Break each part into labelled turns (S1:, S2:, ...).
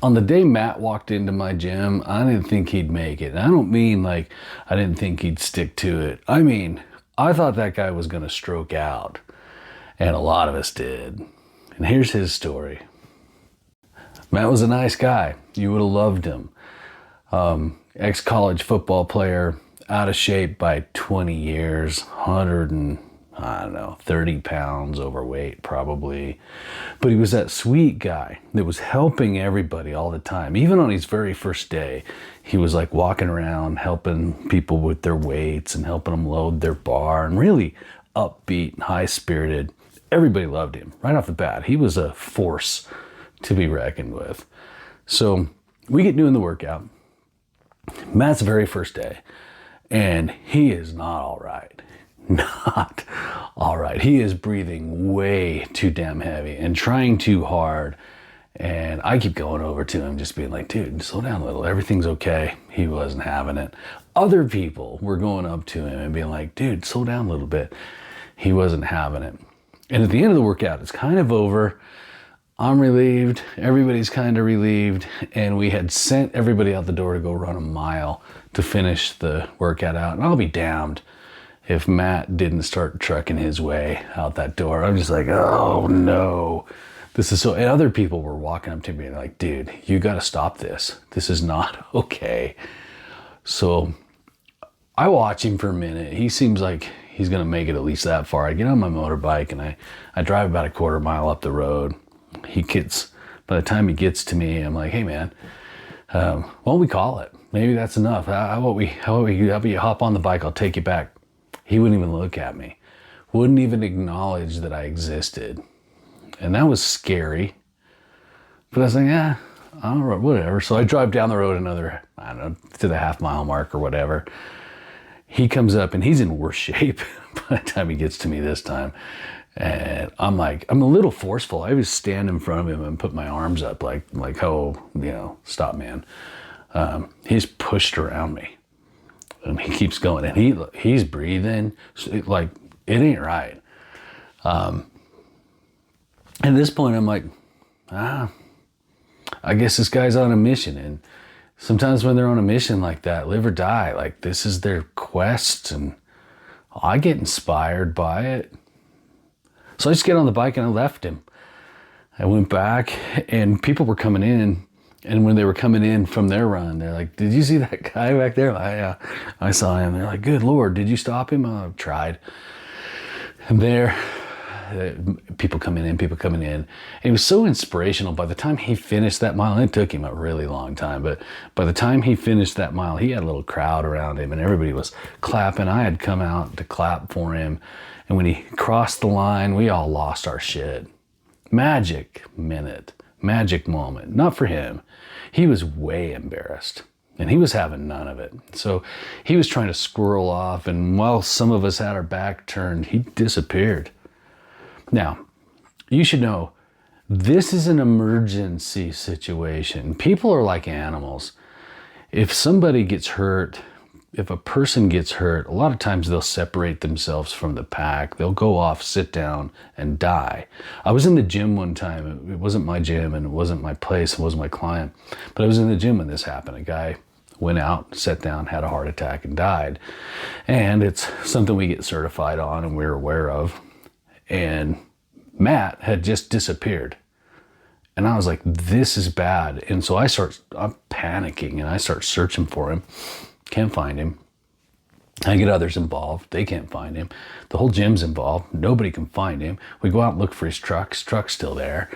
S1: On the day Matt walked into my gym, I didn't think he'd make it. And I don't mean like I didn't think he'd stick to it. I mean, I thought that guy was going to stroke out. And a lot of us did. And here's his story. Matt was a nice guy. You would have loved him. Ex-college football player, out of shape by 20 years, 100 and, I don't know, 30 pounds overweight probably. But he was that sweet guy that was helping everybody all the time. Even on his very first day, he was like walking around helping people with their weights and helping them load their bar, and really upbeat and high-spirited. Everybody loved him right off the bat. He was a force to be reckoned with. So we get doing the workout. Matt's very first day, and he is not all right. Not all right. He is breathing way too damn heavy and trying too hard. And I keep going over to him, just being like, dude, slow down a little. Everything's okay. He wasn't having it. Other people were going up to him and being like, dude, slow down a little bit. He wasn't having it. And at the end of the workout, it's kind of over. I'm relieved. Everybody's kind of relieved. And we had sent everybody out the door to go run a mile to finish the workout out. And I'll be damned if Matt didn't start trucking his way out that door. I'm just like, oh no. This is so, and other people were walking up to me and like, dude, you got to stop this. This is not okay. So I watch him for a minute. He seems like he's going to make it at least that far. I get on my motorbike and I drive about a quarter mile up the road. By the time he gets to me, I'm like, hey man, why don't we call it? Maybe that's enough. How about you hop on the bike? I'll take you back. He wouldn't even look at me. Wouldn't even acknowledge that I existed. And that was scary. But I was like, yeah, all right, whatever. So I drive down the road another, I don't know, to the half-mile mark or whatever. He comes up and he's in worse shape by the time he gets to me this time. And I'm a little forceful. I just stand in front of him and put my arms up like, oh, stop, man. He's pushed around me. And he keeps going. And he's breathing like it ain't right. At this point, I'm like, I guess this guy's on a mission. And sometimes when they're on a mission like that, live or die, like this is their quest. And I get inspired by it. So I just get on the bike and I left him. I went back and people were coming in. And when they were coming in from their run, they're like, did you see that guy back there? I saw him. They're like, good Lord, did you stop him? I tried. And there, people coming in. And it was so inspirational. By the time he finished that mile, it took him a really long time, but by the time he finished that mile, he had a little crowd around him and everybody was clapping. I had come out to clap for him. And when he crossed the line, we all lost our shit. Magic minute, magic moment. Not for him. He was way embarrassed. And he was having none of it. So he was trying to squirrel off, and while some of us had our back turned, he disappeared. Now, you should know, this is an emergency situation. People are like animals. If somebody gets hurt, if a person gets hurt, a lot of times they'll separate themselves from the pack. They'll go off, sit down, and die. I was in the gym one time. It wasn't my gym, and it wasn't my place. It wasn't my client. But I was in the gym when this happened. A guy went out, sat down, had a heart attack, and died. And it's something we get certified on and we're aware of. And Matt had just disappeared. And I was like, this is bad. And so I'm panicking and I start searching for him. Can't find him. I get others involved. They can't find him. The whole gym's involved. Nobody can find him. We go out and look for his truck. His truck's still there.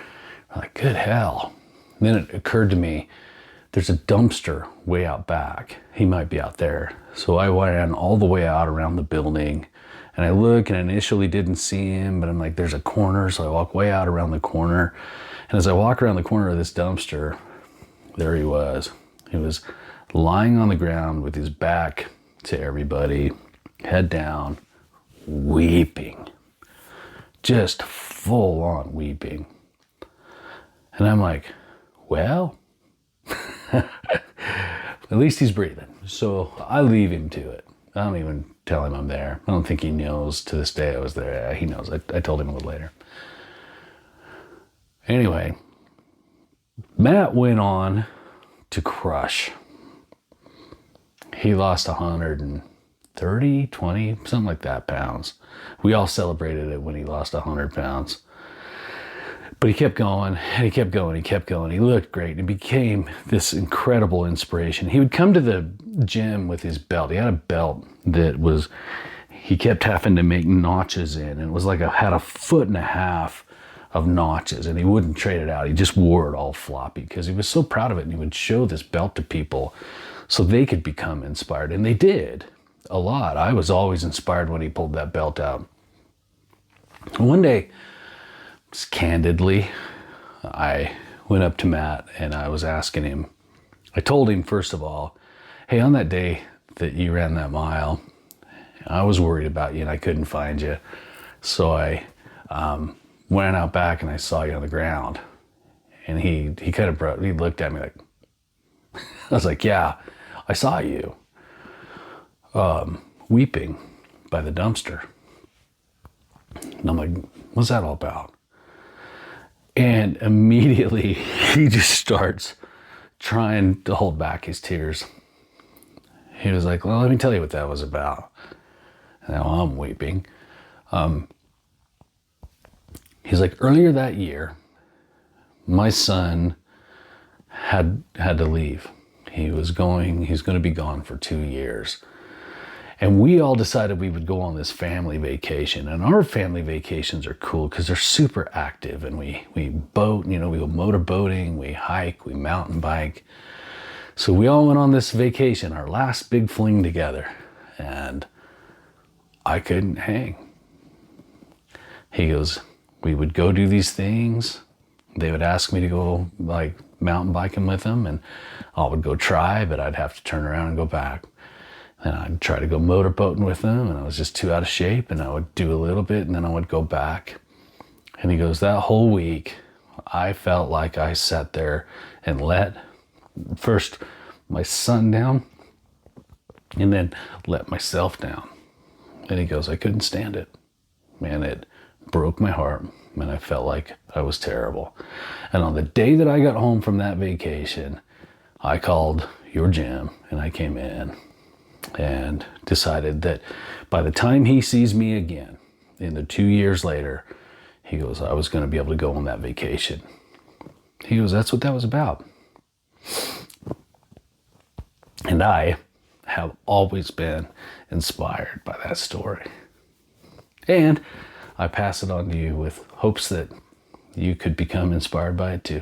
S1: I'm like, good hell. And then it occurred to me, there's a dumpster way out back. He might be out there. So I ran all the way out around the building and I look and initially didn't see him, but I'm like, there's a corner. So I walk way out around the corner. And as I walk around the corner of this dumpster, there he was. He was lying on the ground with his back to everybody, head down, weeping, just full on weeping. And I'm like, well, at least he's breathing. So I leave him to it. I don't even tell him I'm there. I don't think he knows to this day I was there. He knows. I told him a little later. Anyway, Matt went on to crush. He lost 130, 20, something like that pounds. We all celebrated it when he lost 100 pounds. But he kept going, and he kept going, he kept going. He looked great. He became this incredible inspiration. He would come to the gym with his belt. He had a belt that was, he kept having to make notches in, and it was like had 1.5 feet of notches, and he wouldn't trade it out. He just wore it all floppy because he was so proud of it, and he would show this belt to people so they could become inspired, and they did a lot. I was always inspired when he pulled that belt out. One day, just candidly, I went up to Matt and I was asking him, I told him, first of all, hey, on that day that you ran that mile, I was worried about you and I couldn't find you. So I went out back and I saw you on the ground. And he kind of he looked at me like, I was like, yeah, I saw you weeping by the dumpster. And I'm like, what's that all about? And immediately he just starts trying to hold back his tears. He was like, well, let me tell you what that was about. And now I'm weeping. He's like, earlier that year, my son had to leave. He's going to be gone for 2 years. And we all decided we would go on this family vacation. And our family vacations are cool because they're super active. And we boat, we go motor boating, we hike, we mountain bike. So we all went on this vacation, our last big fling together. And I couldn't hang. He goes, we would go do these things. They would ask me to go like mountain biking with them. And I would go try, but I'd have to turn around and go back. And I'd try to go motorboating with them, and I was just too out of shape, and I would do a little bit, and then I would go back. And he goes, that whole week, I felt like I sat there and let first my son down, and then let myself down. And he goes, I couldn't stand it. Man, it broke my heart, and I felt like I was terrible. And on the day that I got home from that vacation, I called your gym, and I came in and decided that by the time he sees me again, in the 2 years later, he goes, I was going to be able to go on that vacation. He goes, that's what that was about. And I have always been inspired by that story. And I pass it on to you with hopes that you could become inspired by it too.